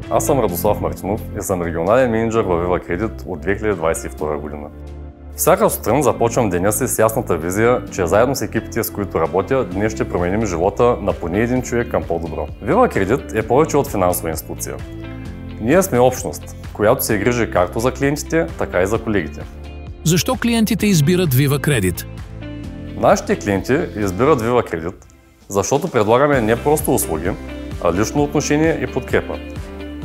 Аз съм Радослав Мартинов и съм регионален мениджър във Viva Credit от 2022 година. Всяка сутрин започвам деня си с ясната визия, че заедно с екипите, с които работя, днес ще променим живота на поне един човек към по-добро. Viva Credit е повече от финансова институция. Ние сме общност, която се грижи както за клиентите, така и за колегите. Защо клиентите избират Viva Credit? Нашите клиенти избират Viva Credit, защото предлагаме не просто услуги, а лично отношение и подкрепа.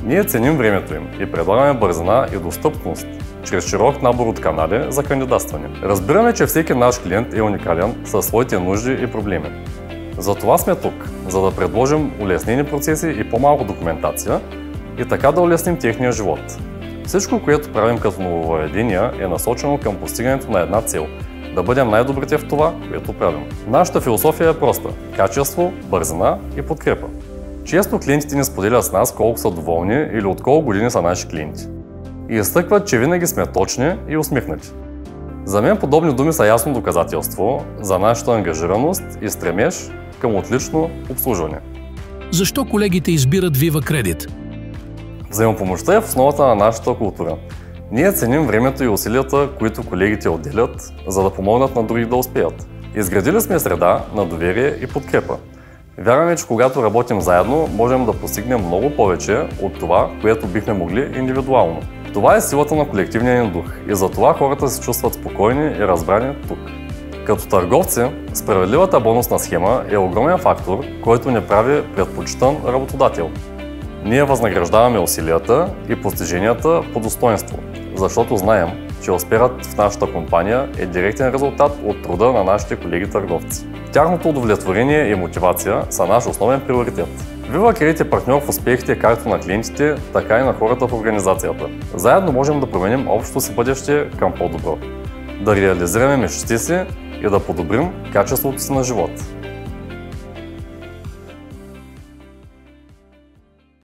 Ние ценим времето им и предлагаме бързина и достъпност чрез широк набор от канали за кандидатстване. Разбираме, че всеки наш клиент е уникален със своите нужди и проблеми. Затова сме тук, за да предложим улеснени процеси и по-малко документация и така да улесним техния живот. Всичко, което правим като нововъведения, е насочено към постигането на една цел – да бъдем най-добрите в това, което правим. Нашата философия е проста – качество, бързина и подкрепа. Често клиентите ни споделят с нас колко са доволни или от колко години са наши клиенти. И изтъкват, че винаги сме точни и усмихнати. За мен подобни думи са ясно доказателство за нашата ангажираност и стремеж към отлично обслужване. Защо колегите избират Viva Credit? Взаимопомощта е в основата на нашата култура. Ние ценим времето и усилията, които колегите отделят, за да помогнат на други да успеят. Изградили сме среда на доверие и подкрепа. Вярваме, че когато работим заедно, можем да постигнем много повече от това, което бихме могли индивидуално. Това е силата на колективния ни дух и затова хората се чувстват спокойни и разбрани тук. Като търговци, справедливата бонусна схема е огромен фактор, който ни прави предпочитан работодател. Ние възнаграждаваме усилията и постиженията по достоинство, защото знаем, че успехът в нашата компания е директен резултат от труда на нашите колеги търговци. Тяхното удовлетворение и мотивация са наш основен приоритет. Viva Credit е партньор в успехите както на клиентите, така и на хората в организацията. Заедно можем да променим общото си бъдеще към по-добро, да реализираме мечтите си и да подобрим качеството си на живот.